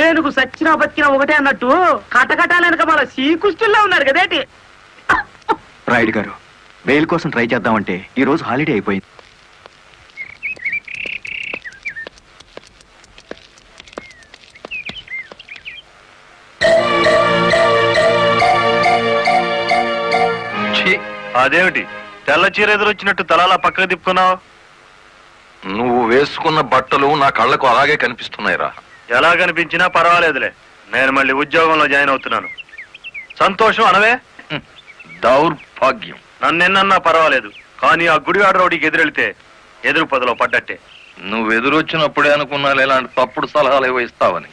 ఏనుగు సచ్చినా బతికినా ఒకటే అన్నట్టు కటకటాలనక మన శ్రీకృష్ణుల్లో ఉన్నారు కదేటి. రాయుడు గారు, బెయిల్ కోసం ట్రై చేద్దామంటే ఈ రోజు హాలిడే అయిపోయింది. అదేమిటి తెల్ల చీర ఎదురొచ్చినట్టు తలాలా పక్కకు తిప్పుకున్నావు? నువ్వు వేసుకున్న బట్టలు నా కళ్ళకు అలాగే కనిపిస్తున్నాయిరా. ఎలా కనిపించినా పర్వాలేదులే, నేను మళ్ళీ ఉద్యోగంలో జాయిన్ అవుతున్నాను. సంతోషం అనవే. దౌర్భాగ్యం. నన్నెన్నన్నా పర్వాలేదు, కానీ ఆ గుడివాడ రౌడీకి ఎదురెళ్తే ఎదురు పదలో పడ్డట్టే. నువ్వు ఎదురొచ్చినప్పుడే అనుకున్నా ఇలాంటి తప్పుడు సలహాలు ఏవో ఇస్తావని.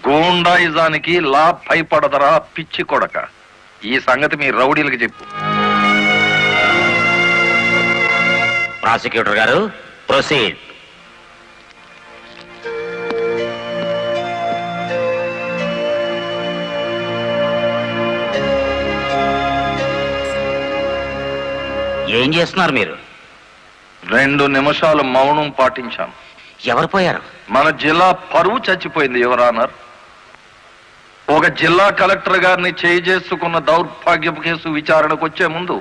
గూండాయిజానికి లా భయపడదరా పిచ్చి కొడక. ఈ సంగతి మీ రౌడీలకు చెప్పు. ప్రాసిక్యూటర్ గారు, ప్రొసీడ్. ఏం చేస్తున్నారు మీరు? 2 నిమిషాలు మౌనం పాటించాను. ఎవరు పోయారు? మన జిల్లా పరువు చచ్చిపోయింది యువరానర్. ఒక జిల్లా కలెక్టర్ గారిని చేసుకున్న దౌర్భాగ్యపు కేసు విచారణకు వచ్చే ముందు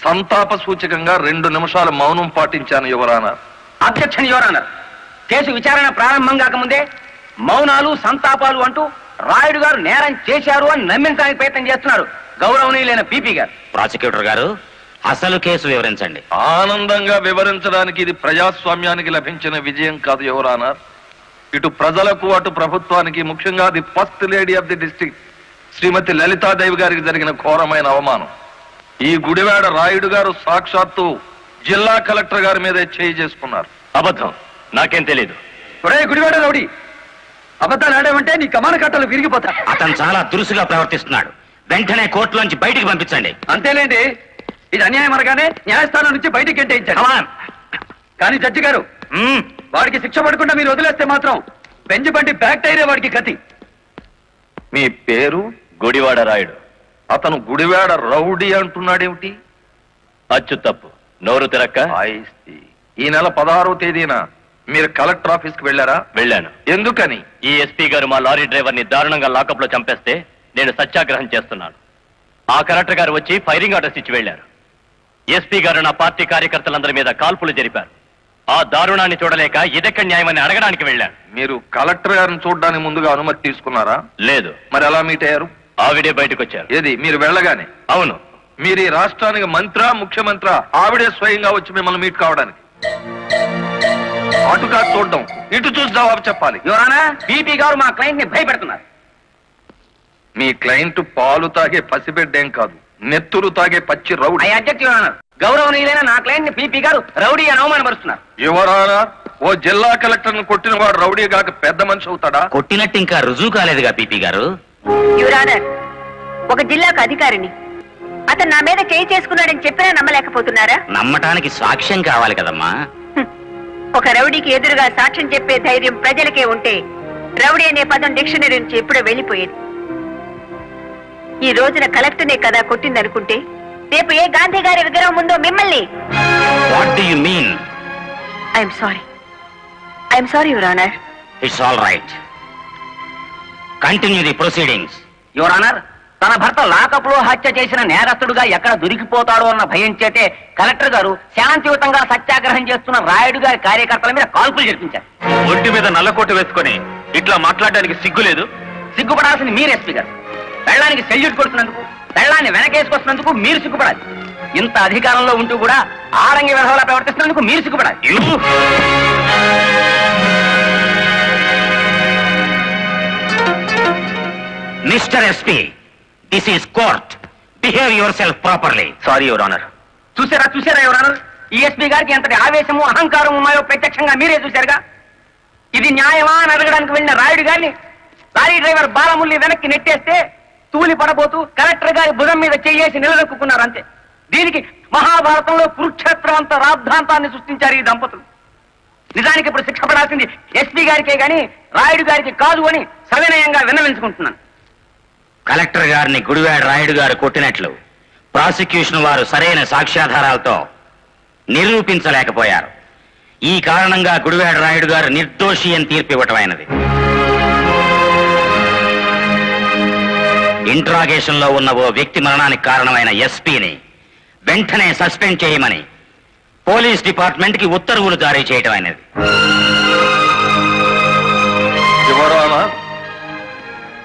సంతాప సూచకంగా 2 నిమిషాలు మౌనం పాటించాను యువరానర్. Objection your honour. కేసు విచారణ ప్రారంభం కాకముందే మౌనాలు సంతాపాలు అంటూ రాయుడు గారు నేరం చేశారు అని నమ్మించడానికి ప్రయత్నం చేస్తున్నారు గౌరవనీయులైన పీపీ గారు. ప్రాసిక్యూటర్ గారు, అసలు కేసు వివరించండి. ఆనందంగా వివరించడానికి ఇది ప్రజాస్వామ్యానికి లభించిన విజయం కాదు యువరానర్. ఇటు ప్రజలకు అటు ప్రభుత్వానికి, ముఖ్యంగా the first lady of the district Shrimati Lalithadevi గారికి జరిగిన ఘోరమైన అవమానం. ఈ గుడివాడ రాయుడు గారు సాక్షాత్తు జిల్లా కలెక్టర్ గారి మీదే చేసుకున్నారు. అబద్ధం, నాకేం తెలీదు. గుడివాడ రౌడీ, అబద్ధాలు ఆడామంటే నీ కమాన కట్టలు విరిగిపోతా. అతను చాలా దురుసుగా ప్రవర్తిస్తున్నాడు. వెంటనే కోర్టులోంచి బయటికి పంపించండి. అంతేలేండి, ఇది అన్యాయం అనగానే న్యాయస్థానం నుంచి బయటికి గెంటేయించాడు. కానీ జడ్జి గారు, వాడికి శిక్ష పడకుండా మీరు వదిలేస్తే మాత్రం బెంచ్ బండి బ్యాక్ టైరే వాడికి గతి. మీ పేరు? గుడివాడ రాయుడు. అతను గుడివాడ రౌడీ అంటున్నాడేమిటి? అచ్చు తప్పు, నోరు తిరక్క. ఈ నెల 16వ తేదీన మీరు కలెక్టర్ ఆఫీస్ కి వెళ్ళారా? వెళ్ళాను. ఎందుకని? ఈ ఎస్పీ గారు మా లారీ డ్రైవర్ ని దారుణంగా లాకప్ లో చంపేస్తే నేను సత్యాగ్రహం చేస్తున్నాను. ఆ కలెక్టర్ గారు వచ్చి ఫైరింగ్ ఆర్డర్స్ ఇచ్చి వెళ్లారు. ఎస్పీ గారు నా పార్టీ కార్యకర్తలందరి మీద కాల్పులు జరిపారు. ఆ దారుణాన్ని చూడలేక ఇదెక్కడ న్యాయమని అడగడానికి వెళ్ళాను. మీరు కలెక్టర్ గారిని చూడడానికి ముందుగా అనుమతి తీసుకున్నారా? లేదు. మరి ఎలా మీట్ అయ్యారు? ఆవిడే బయటకు వచ్చారు. ఏది, మీరు వెళ్ళగానే? అవును. మీరు ఈ రాష్ట్రానికి మంత్రా, ముఖ్యమంత్రి? ఆవిడే స్వయంగా వచ్చి మిమ్మల్ని మీట్ కావడానికి? అటు కాదు చూడడం, ఇటు చూసి జవాబు చెప్పాలి. యువరానా, పీపీ గారు మా క్లయింట్ ని భయపెడుతున్నారు. మీ క్లయింట్ పాలు తాగే పసిబిడ్డేం కాదు, నెత్తురు తాగే పచ్చి రౌడీ. గౌరవనీయులైన నా క్లయింట్ ని పీపీ గారు రౌడీ అని అవమానపరుస్తున్నారు. యువరానా, ఓ జిల్లా కలెక్టర్ ను కొట్టిన వాడు రౌడీ కాక పెద్ద మనిషి అవుతాడా? కొట్టినట్టు ఇంకా రుజువు కాలేదుగా పీపీ గారు. యువరానర్, ఒక జిల్లాకు అధికారిని అతను నా మీద చేయి చేసుకున్నాడని చెప్పినా నమ్మలేకపోతున్నారా? నమ్మటానికి సాక్ష్యం కావాలి కదమ్మా. ఒక రౌడీకి ఎదురుగా సాక్ష్యం చెప్పే ధైర్యం ప్రజలకే ఉంటే రౌడీ అనే పదం డిక్షనరీ నుంచి ఎప్పుడో వెళ్ళిపోయేది. ఈ రోజున కలెక్టర్నే కదా కొట్టిందనుకుంటే రేపు ఏ గాంధీ గారి విగ్రహం ముందో మిమ్మల్ని. What do you mean? I'm sorry your honour. It's all right. Continue the proceedings. Your honour, తన భర్త లాకప్ లో హత్య చేసిన నేరస్తుడుగా ఎక్కడ దొరికిపోతాడో అన్న భయం చేతే కలెక్టర్ గారు శాంతియుతంగా సత్యాగ్రహం చేస్తున్న రాయుడు గారి కార్యకర్తల మీద కాల్పులు జరిపించారు. ఒంటి మీద నల్లకోటు వేసుకొని ఇట్లా మాట్లాడడానికి సిగ్గులేదు? సిగ్గుపడాల్సింది మీరు ఎస్పీ గారు. పెళ్ళానికి సెల్యూట్ కొడుతున్నందుకు, పెళ్ళాన్ని వెనకేసుకొస్తున్నందుకు మీరు సిగ్గుపడాలి. ఇంత అధికారంలో ఉంటూ కూడా ఆరంగి విధవలా ప్రవర్తిస్తున్నందుకు మీరు సిగ్గుపడాలి. Mr SP, this is court. Behave yourself properly. Sorry your honour. చూసారా యువర్ ఆనర్, ఈ ఎస్పీ గారికి ఎంతటి ఆవేశము, అహంకారం ఉన్నాయో ప్రత్యక్షంగా మీరే చూశారుగా. ఇది న్యాయమా అని అడగడానికి వెళ్ళిన రాయుడు గారిని లారీ డ్రైవర్ బాలముల్లి వెనక్కి నెట్టేస్తే తూలి పడబోతూ కలెక్టర్ గారి భుజం మీద చేయేసి నిలదొక్కున్నారు అంతే. దీనికి మహాభారతంలో కురుక్షేత్రం అంత రాద్ధాంతాన్ని సృష్టించారు ఈ దంపతులు. నిజానికి ఇప్పుడు శిక్ష పడాల్సింది ఎస్పీ గారికే గాని రాయుడు గారికి కాదు అని సవినయంగా విన్నవించుకుంటున్నాను. కలెక్టర్ గారిని గుడివాడ రాయుడు గారు కొట్టినట్లు ప్రాసిక్యూషన్ వారు సరైన సాక్ష్యాధారాలతో నిరూపించలేకపోయారు. ఈ కారణంగా గుడివాడ రాయుడు గారు నిర్దోషి అని తీర్పు ఇవ్వటమైనది. ఇంట్రాగేషన్ లో ఉన్న ఓ వ్యక్తి మరణానికి కారణమైన ఎస్పీని వెంటనే సస్పెండ్ చేయమని పోలీస్ డిపార్ట్మెంట్ కి ఉత్తర్వులు జారీ చేయటమైనది. యువర్ ఆనర్,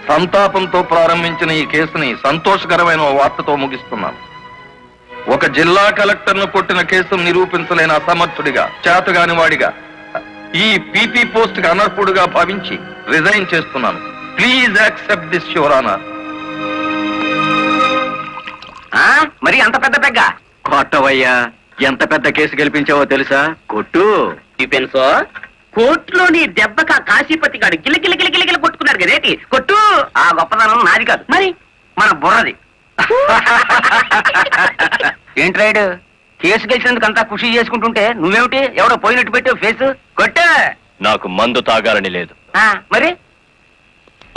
సంతాపంతో ప్రారంభించిన ఈ కేసుని సంతోషకరమైన ఓ వార్తతో ముగిస్తున్నాను. ఒక జిల్లా కలెక్టర్ను కొట్టిన కేసును నిరూపించలేని అసమర్థుడిగా, చేతగాని వాడిగా, ఈ పీపీ పోస్ట్ కి అనర్హుడుగా భావించి రిజైన్ చేస్తున్నాను. Please accept this your honour. మరి అంత పెద్ద పెగ్గ కొట్టవయ్యా, ఎంత పెద్ద కేసు గెలిపించావో తెలుసా? కొట్టు. డిఫెన్సో కోర్టులో నీ దెబ్బక కాశీపతి గారు గిలగిల కొట్టుకున్నారు కదేటి, కొట్టు. ఆ గొప్పదనం నాది కాదు, మరి మన బుర్రది. ఏంటి రైడ్, కేసు గెలిచినందుకు అంతా ఖుషి చేసుకుంటుంటే నువ్వేమిటి ఎవడో పోయినట్టు పెట్టావు ఫేస్? కొట్టు. నాకు మందు తాగాలని లేదు. మరి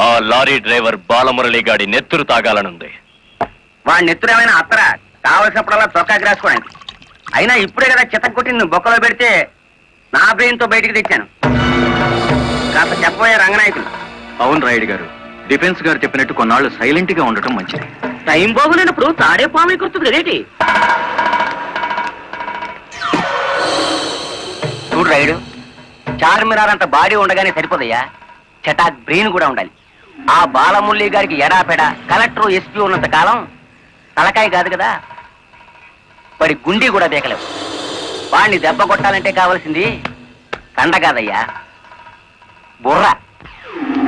ఆ లారీ డ్రైవర్ బాలమురళి గాడి నెత్తురు తాగాలనుంది. వాడి నెత్తురేమైనా అత్తరా, కావలసినప్పుడల్లా చొక్కాకి రాసుకోవడానికి. అయినా ఇప్పుడే కదా చిత్త కొట్టి నువ్వు బొక్కలో పెడితే నా బ్రెయిన్ తో బయటికి తెచ్చాను. కాస్త చెప్పబోయే రంగనాయకులు. అవును రాయుడు గారు, డిఫెన్స్ గారు చెప్పినట్టు కొన్నాళ్ళు సైలెంట్ గా ఉండటం మంచిది. టైం బాగులేనప్పుడు తాడే పాము కుర్తుంది కదేటి. చూడు రైడు, చార్మినార్ అంత బాడీ ఉండగానే సరిపోదయ్యా, చటాక్ బ్రెయిన్ కూడా ఉండాలి. ఆ బాలమురళి గారికి ఎడాపెడ కలెక్టర్ ఎస్పీ ఉన్నంత కాలం తలకాయ కాదు కదా, వాడి గుండీ కూడా దేకలేవు. వాడిని దెబ్బ కొట్టాలంటే కావాల్సింది కండ కాదయ్యా, బుర్ర.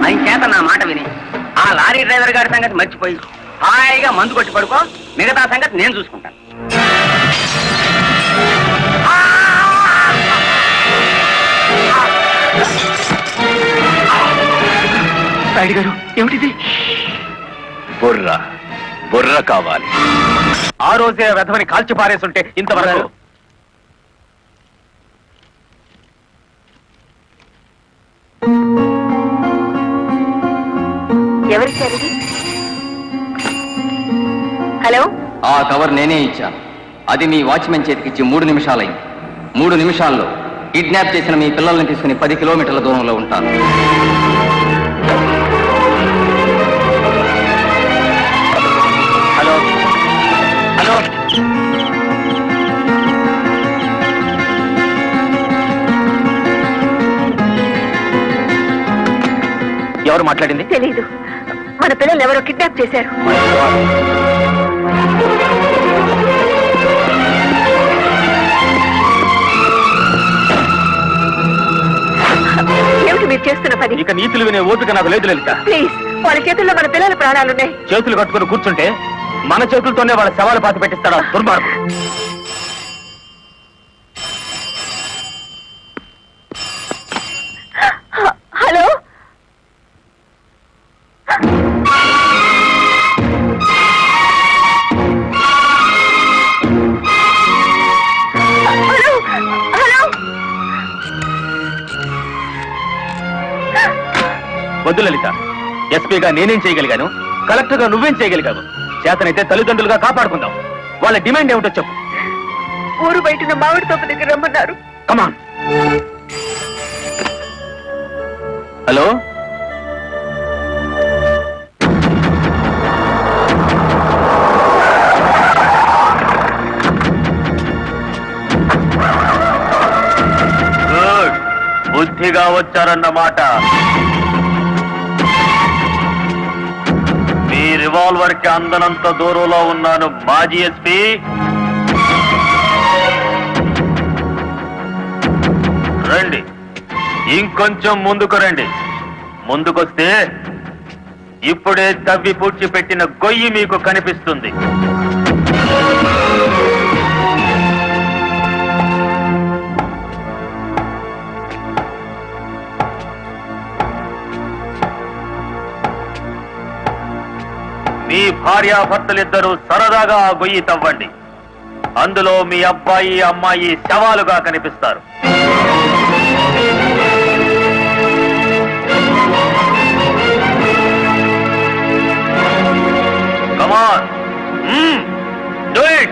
ఆయన చేత నా మాట విని ఆ లారీ డ్రైవర్ గారి సంగతి మర్చిపోయి హాయిగా మందు కొట్టి పడుకో, మిగతా సంగతి నేను చూసుకుంటాను. రాయుడు గారు, ఏమిటిది? బుర్ర బుర్ర కావాలి. ఆ రోజే వెధవని కాల్చి పారేస్తుంటే ఇంతవరకు. ఎవరిచ్చారు? హలో, ఆ కవర్ నేనే ఇచ్చాను. అది మీ వాచ్మెన్ చేతికిచ్చి 3 నిమిషాలైంది. 3 నిమిషాల్లో కిడ్నాప్ చేసిన మీ పిల్లల్ని తీసుకుని 10 కిలోమీటర్ల దూరంలో ఉంటాను. హలో హలో, ఎవరు మాట్లాడింది? తెలీదు. మన పిల్లలు ఎవరో కిడ్నాప్ చేశారు. ఏమిటి మీరు చేస్తున్న పని? ఇక నీతులు వినే ఓపిక నాకు లేదు లలిత. ప్లీజ్, వాళ్ళ చేతుల్లో మన పిల్లల ప్రాణాలున్నాయి. చేతులు కట్టుకుని కూర్చుంటే మన చేతులతోనే వాళ్ళ శవాలు పాతి పెట్టిస్తాడా దుర్మార్గుడు. Hello, hello, hello. వద్దు లలిత, ఎస్పీగా నేనేం చేయగలిగాను, కలెక్టర్ గా నువ్వేం చేయగలిగావు? చేతనైతే తల్లిదండ్రులుగా కాపాడుకుందాం. వాళ్ళ డిమాండ్ ఏమిటో చెప్పు. ఊరు బయటన మామిడి తోట దగ్గర రమ్మన్నారు. కమాన్. హలో, గుడ్, బుద్ధిగా వచ్చారన్నమాట. మీ రివాల్వర్ కి అందనంత దూరంలో ఉన్నాను మాజీ ఎస్పీ. రండి, ఇంకొంచెం ముందుకు రండి. ముందుకొస్తే ఇప్పుడే తవ్వి పూడ్చిపెట్టిన గొయ్యి మీకు కనిపిస్తుంది. మీ భార్యాభర్తలిద్దరూ సరదాగా ఆ గొయ్యి తవ్వండి. అందులో మీ అబ్బాయి అమ్మాయి శవాలుగా కనిపిస్తారు. Come on. Do it.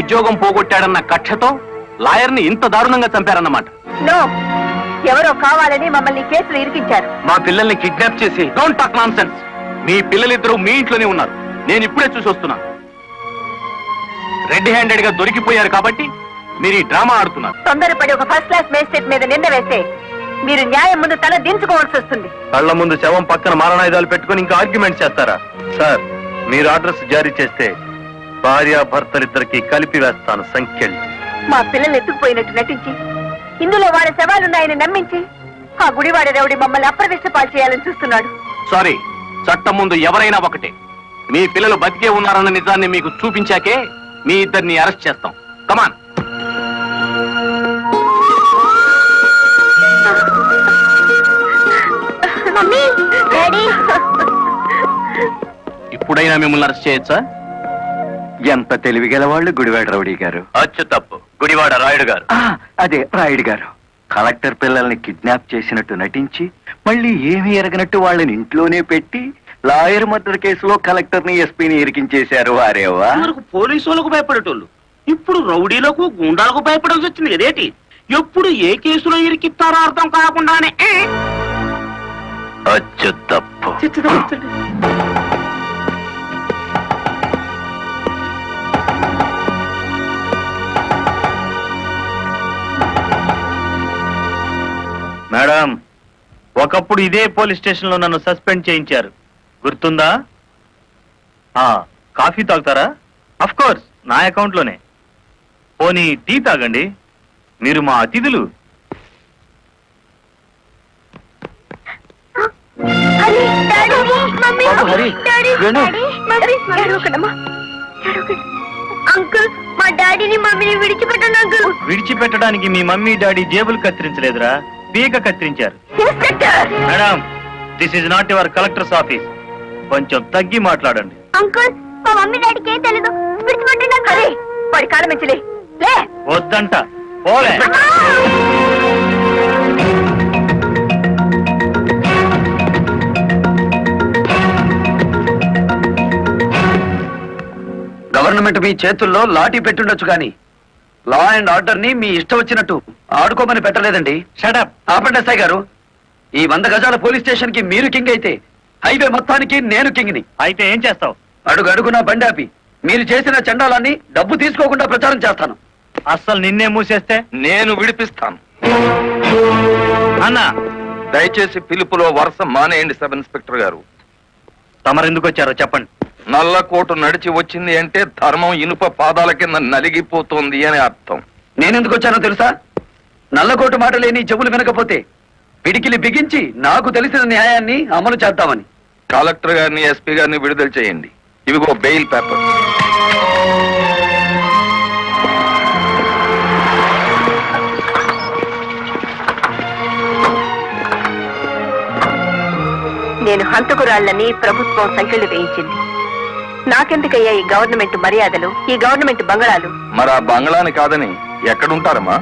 ఉద్యోగం పోగొట్టాడన్న కక్షతో లాయర్ని ఇంత దారుణంగా చంపారన్నమాట. నో, ఎవరో కావాలని మమ్మల్ని కేసులు ఇరికించారు. మా పిల్లల్ని కిడ్నాప్ చేసి డోంట్ టాక్ నాన్సెన్స్. మీ పిల్లలిద్దరూ మీ ఇంట్లోనే ఉన్నారు. నేను ఇప్పుడే చూసి వస్తున్నాను. రెడ్ హ్యాండెడ్ గా దొరికిపోయారు కాబట్టి మీరు ఈ డ్రామా ఆడుతున్నారు. తొందరపడి ఒక ఫస్ట్ క్లాస్ మేజిస్ట్రేట్ మీద నింద వేస్తే మీరు న్యాయం ముందు తల దించుకోవాల్సి వస్తుంది. కళ్ళ ముందు శవం పక్కన మారణాయుధాలు పెట్టుకుని ఇంకా ఆర్గ్యుమెంట్ చేస్తారా? సార్, మీరు అడ్రస్ జారీ చేస్తే భార్యాభర్తలిద్దరికి కలిపి వేస్తాను సంఖ్యలు. మా పిల్లలు ఎత్తుకుపోయినట్టు నటించి ఇందులో వాళ్ళ శవాలున్నాయని నమ్మించి ఆ గుడివాడ రౌడీ మమ్మల్ని అప్రదిష్ట పాలు చేయాలని చూస్తున్నాడు. సారీ, చట్టం ముందు ఎవరైనా ఒకటే. మీ పిల్లలు బతికే ఉన్నారన్న నిజాన్ని మీకు చూపించాకే మీ ఇద్దరిని అరెస్ట్ చేస్తాం. కమాన్. ఇప్పుడైనా మిమ్మల్ని అరెస్ట్ చేయొచ్చా? ఎంత తెలివిగల వాళ్ళు గుడివాడ రౌడీ గారు. అచ్చు తప్పు, గుడివాడ రాయుడు గారు. అదే రాయుడు గారు. కలెక్టర్ పిల్లల్ని కిడ్నాప్ చేసినట్టు నటించి మళ్ళీ ఏమీ ఎరగనట్టు వాళ్ళని ఇంట్లోనే పెట్టి లాయర్ మర్డర్ కేసులో కలెక్టర్ ని ఎస్పీని ఇరికించేశారు. వారేవా పోలీసు వాళ్ళకు భయపడేటోళ్ళు ఇప్పుడు రౌడీలకు గుండాలకు భయపడాల్సి వచ్చింది కదేటి. ఎప్పుడు ఏ కేసులో ఇరికిస్తారో అర్థం కాకుండానే అచ్చు తప్పు. మేడం, ఒకప్పుడు ఇదే పోలీస్ స్టేషన్ లో నన్ను సస్పెండ్ చేయించారు, గుర్తుందా? కాఫీ తాగుతారా? అఫ్ కోర్స్, నా అకౌంట్ లోనే. పోనీ టీ తాగండి, మీరు మా అతిథులు. అంకుల్, మా డాడీని మమ్మీని విడిచిపెట్టండి అంకుల్. విడిచిపెట్టడానికి మీ మమ్మీ డాడీ జేబులు కత్తిరించలేదురా, పీక కత్తిరించారు. Madam, this is not your collector's office. కొంచెం తగ్గి మాట్లాడండి. అంకుల్, మా మమ్మీ డాడీకి ఏం తెలీదు, విడిచిపెట్టండి అంకుల్. వాడి కాలం మంచిలే. వద్దంట, పోలే. గవర్నమెంట్ మీ చేతుల్లో లాఠీ పెట్టుండొచ్చు కానీ లా అండ్ ఆర్డర్ ని మీ ఇష్టం వచ్చినట్టు ఆడుకోమని పెట్టలేదండి. షటప్. ఆపండి ఎస్ఐ గారు. ఈ 100 గజాల పోలీస్ స్టేషన్ కి మీరు కింగ్ అయితే హైవే మొత్తానికి నేను కింగ్ని. అయితే ఏం చేస్తావు? అడుగు అడుగున బండి ఆపి మీరు చేసిన చండాలాన్ని డబ్బు తీసుకోకుండా ప్రచారం చేస్తాను. అస్సలు నిన్నే మూసేస్తే నేను విడిపిస్తాను. అన్నా, దయచేసి పిలుపులో వరుస మానేయండి సబ్ ఇన్స్పెక్టర్ గారు. తమరెందుకు వచ్చారో చెప్పండి. నల్లకోటు నడిచి వచ్చింది అంటే ధర్మం ఇనుప పాదాల కింద నలిగిపోతుంది అని అర్థం. నేనెందుకు వచ్చానో తెలుసా? నల్లకోటు మాట లేని చెవులు వినకపోతే పిడికిలి బిగించి నాకు తెలిసిన న్యాయాన్ని అమలు చేద్దామని. కలెక్టర్ గారిని, ఎస్పీ గారిని విడుదల చేయండి. ఇవిగో బెయిల్ పేపర్. నేను హంతకురాళ్లని ప్రభుత్వం సంఖ్యలు వేయించింది. నాకెందుకయ్యా ఈ గవర్నమెంట్ మర్యాదలు, ఈ గవర్నమెంట్ బంగళాలు? మరి ఆ బంగ్లాని కాదని ఎక్కడుంటారమ్మా?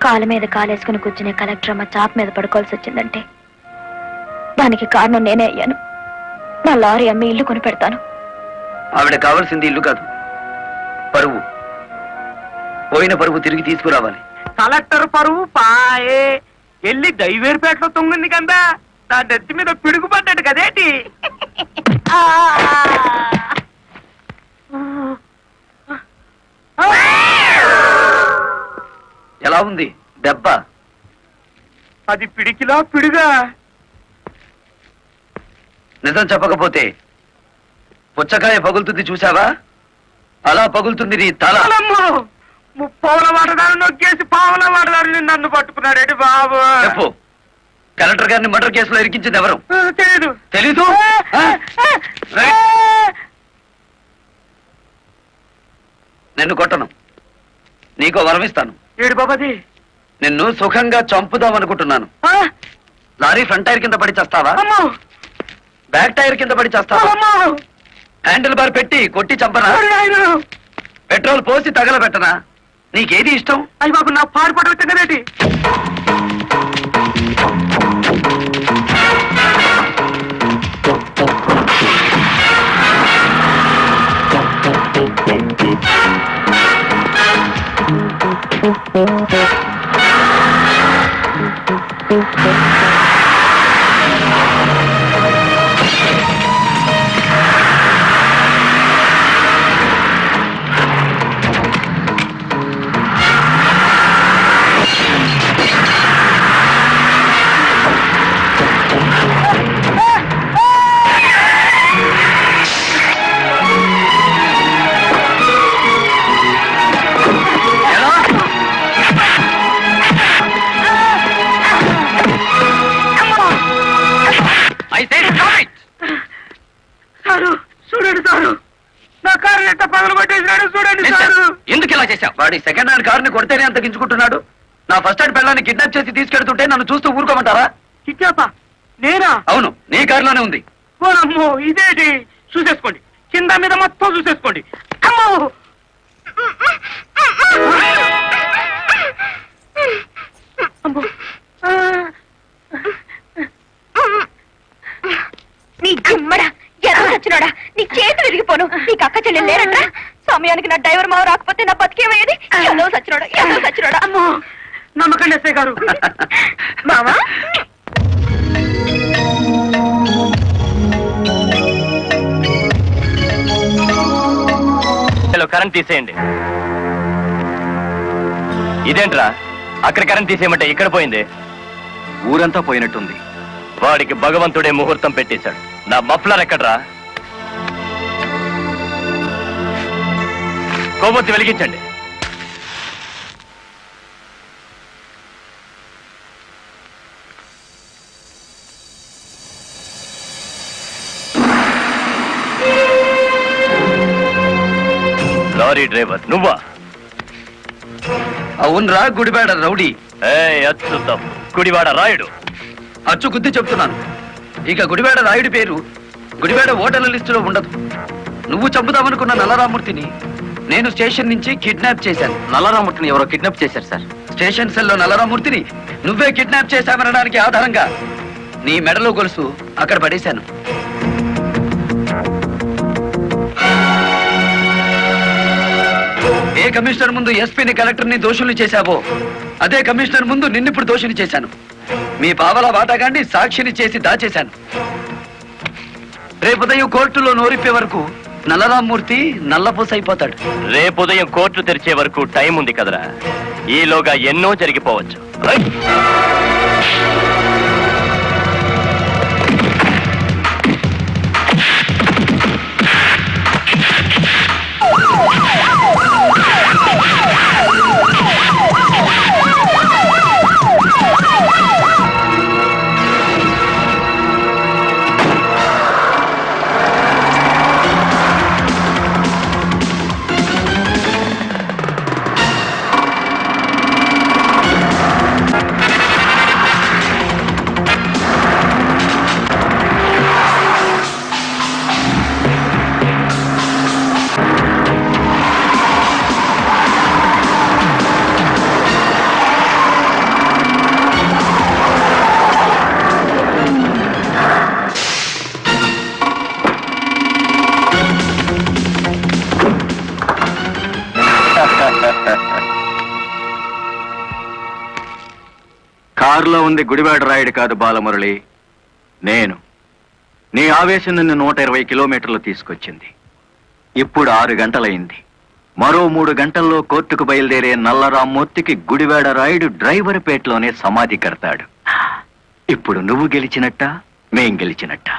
కాళ్ళ మీద కాలేసుకుని కూర్చునే కలెక్టర్ అమ్మ చాప్ మీద పడుకోవాల్సి వచ్చిందంటే దానికి కారణం నేనే అయ్యాను. నా లారీ అమ్మి ఇల్లు కొని పెడతాను. ఆవిడ కావాల్సింది ఇల్లు కాదు, పరువు. పోయిన పరువు తిరిగి తీసుకురావాలి. కలెక్టర్ పరువు పాయే ఎల్లి దైవేరుపేటలో తొంగింది కదా, నా నెత్తి మీద పిడుగుపడ్డాడు కదేటి. ఎలా ఉంది దెబ్బ? అది పిడికిలా పిడుగా? నిజం చెప్పకపోతే పుచ్చకాయ పగులుతుంది చూసావా? అలా పగులుతుంది నీ తల. ముప్పవుల వాడదారు నొక్కేసి పావుల వాడదారు నన్ను పట్టుకున్నాడు బాబు. చెప్పు, కలెక్టర్ గారిని మర్డర్ కేసులో ఇరికించింది ఎవరు? తెలీదు. తెలీదు? రైట్. నిన్ను కొట్టను, నీకో వరం ఇస్తాను. ఏడు బాబాది. నిన్ను సుఖంగా చంపుదాం అనుకుంటున్నాను. లారీ ఫ్రంట్ టైర్ కింద పడి చేస్తావా? బ్యాక్ టైర్ కింద పడి చేస్తావా? హ్యాండిల్ బార్ పెట్టి కొట్టి చంపనా? పెట్రోల్ పోసి తగలబెట్టనా? నీకేది ఇష్టం? అయ్యి బాబు, నా పాడుపడ వచ్చిందేటి. సారు చూడండి సారు, నా కారు ఎంత పగలు కొట్టేసినాడు చూడండి సారు. ఎందుకు ఇలా చేశావు? వాడి సెకండ్ హ్యాండ్ కారుని కొడితేనే అంత గించుకుంటున్నాడు. నా ఫస్ట్ హ్యాండ్ పిల్లని కిడ్నాప్ చేసి తీసుకెళ్తుంటే నన్ను చూస్తూ ఊరుకోమంటారా? కిడ్నాపా? నేనా? అవును, నీ కారులోనే ఉంది. ఓనమ్మో, ఇదేంటి? చూసేసుకోండి, కింద మీద మొత్తం చూసేసుకోండి. అమ్మో, అమ్మో. నీ గుమ్మడా ఎలా వచ్చినాడా? నీ చేతులు విరిగిపోను. నీకు అక్క చెల్లెలు లేరట్రా? సమయానికి నా డ్రైవర్ మావ రాకపోతే నా బతికేమయ్యేది. ఎలా సచ్చినాడా? అమ్మో, నమ్మకండి ఎస్ఐ గారు. మావా కరెంట్ తీసేయండి. ఇదేంట్రా, అక్కడ కరెంట్ తీసేయమంటే ఇక్కడ పోయింది? ఊరంతా పోయినట్టుంది. వాడికి భగవంతుడే ముహూర్తం పెట్టేశాడు. నా మఫ్లర్ ఎక్కడ్రా? కొవ్వొత్తి వెలిగించండి. లారీ డ్రైవర్ నువ్వా? అవునరా, గుడిబేడ రౌడీ. అచ్యుతం, గుడివాడ రాయుడు. అచ్చు గుద్ది చెప్తున్నాను. ఇక గుడిబేడ రాయుడి పేరు గుడిబేడ ఓటర్ల లిస్టులో ఉండదు. నువ్వు చంపుదామనుకున్న నల్లరామూర్తిని నేను స్టేషన్ నుంచి కిడ్నాప్ చేశాను. నల్లరామూర్తిని ఎవరో కిడ్నాప్ చేశారు సార్. స్టేషన్ సెల్లో నల్లరామూర్తిని నువ్వే కిడ్నాప్ చేశామనడానికి ఆధారంగా నీ మెడలో గొలుసు అక్కడ పడేశాను. ఏ కమిషనర్ ముందు ఎస్పీని కలెక్టర్ని దోషుల్ని చేశావో అదే కమిషనర్ ముందు నిన్నిప్పుడు దోషిని చేశాను. మీ పావలా వాటాగాన్ని సాక్షిని చేసి దాచేశాను. రేపు ఉదయం కోర్టులో నోరిప్పే వరకు నల్లరామూర్తి నల్లపూస అయిపోతాడు. రేపు ఉదయం కోర్టు తెరిచే వరకు టైం ఉంది కదరా. ఈలోగా ఎన్నో జరిగిపోవచ్చు. కారులో ఉంది గుడివాడ రాయుడు కాదు బాలమురళి, నేను. నీ ఆవేశం నిన్ను 120 కిలోమీటర్లు తీసుకొచ్చింది. ఇప్పుడు 6 గంటలైంది. మరో 3 గంటల్లో కోర్టుకు బయలుదేరే నల్లరామ్మూర్తికి గుడివాడ రాయుడు డ్రైవర్ పేటలోనే సమాధి కడతాడు. ఇప్పుడు నువ్వు గెలిచినట్ట, మేం గెలిచినట్ట?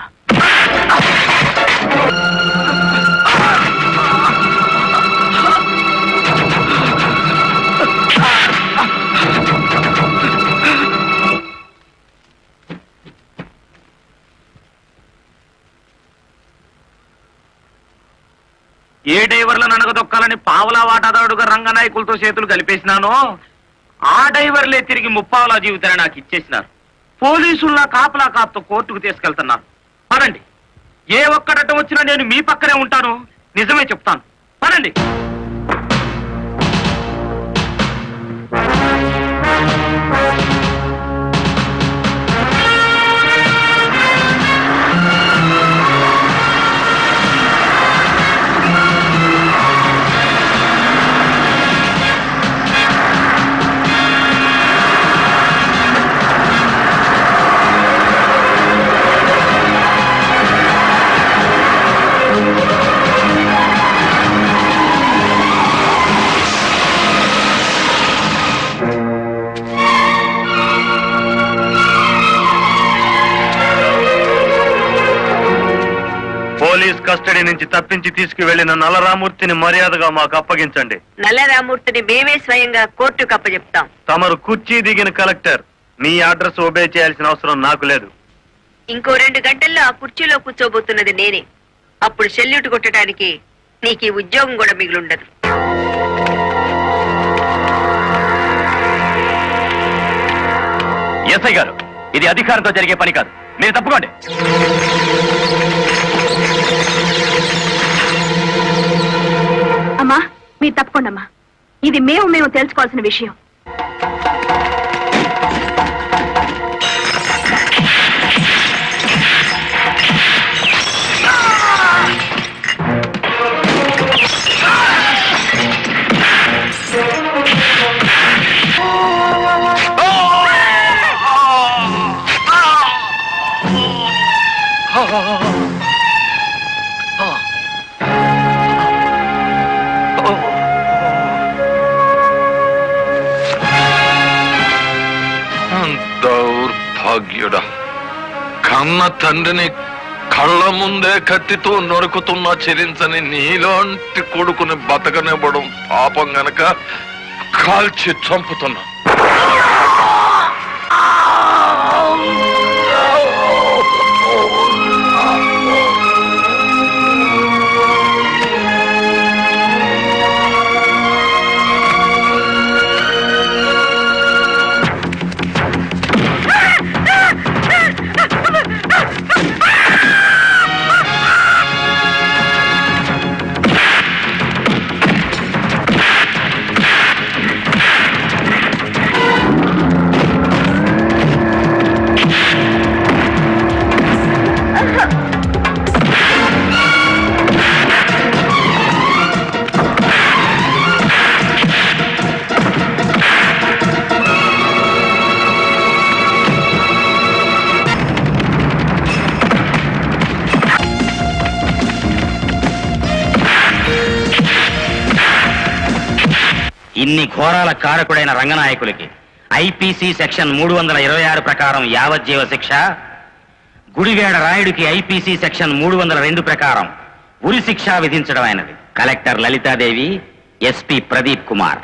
ఏ డ్రైవర్లను అనగదొక్కాలని పావలా వాటాదారుడుగా రంగనాయకులతో చేతులు కలిపేసినానో ఆ డ్రైవర్లే తిరిగి ముప్పావలా జీవితాన్ని నాకు ఇచ్చేసినారు. పోలీసుల్లా కాపలా కాపుతో కోర్టుకు తీసుకెళ్తున్నారు. పదండి, ఏ ఒక్కడటం వచ్చినా నేను మీ పక్కనే ఉంటాను. నిజమే చెప్తాను, పదండి. పోలీస్ కస్టడీ నుంచి తప్పించి తీసుకువెళ్లిన నల్లరామూర్తిని మర్యాదగా మాకు అప్పగించండి. నల్లరామూర్తిని మేమే స్వయంగా కోర్టుకు అప్పచెప్తాం. తమరు కుర్చీ దిగిన కలెక్టర్, మీ అడ్రస్ ఒబే చేయాల్సిన అవసరం నాకు లేదు. ఇంకో 2 గంటల్లో ఆ కుర్చీలో కూర్చోబోతున్నది నేనే. అప్పుడు సెల్యూట్ కొట్టడానికి నీకు ఈ ఉద్యోగం కూడా మిగిలుండదు. ఎస్ఐ గారు, ఇది అధికారంతో జరిగే పని కాదు. మీరు తప్పుకోండి. అమ్మా, మీరు తప్పకుండా అమ్మా. ఇది మేము తెలుసుకోవాల్సిన విషయం. దౌర్భాగ్యుడా, కన్న తండ్రిని కళ్ళ ముందే కత్తితో నరుకుతున్న చెరించని నీలాంటి కొడుకుని బతకనివ్వడం పాపం గనక కాల్చి చంపుతున్నా. ఇన్ని ఘోరాల కారకుడైన రంగనాయకులకి ఐపీసీ సెక్షన్ 326 ప్రకారం యావజ్జీవ శిక్ష, గుడివేడ రాయుడికి ఐపీసీ సెక్షన్ 302 ప్రకారం ఉరి శిక్ష విధించడం అయినది. కలెక్టర్ లలితాదేవి, ఎస్పీ ప్రదీప్ కుమార్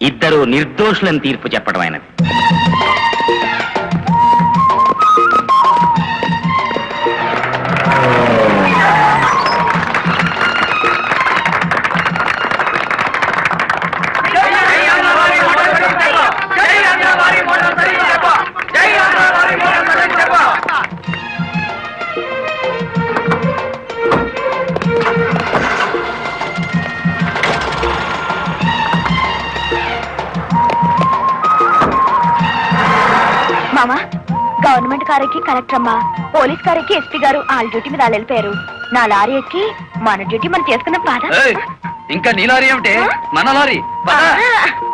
ఇద్దరు నిర్దోషులను తీర్పు చెప్పడం అయినది. మామా, గవర్నమెంట్ కారెక్కి కలెక్టర్ అమ్మా, పోలీస్ కారెక్కి ఎస్పీ గారు వాళ్ళ డ్యూటీ మీద వాళ్ళు వెళ్ళిపోయారు. నా లారీ ఎక్కి మన డ్యూటీ మనం చేసుకున్నాం. బాధ ఇంకా నీ లారీ ఏమిటి? మన లారీ.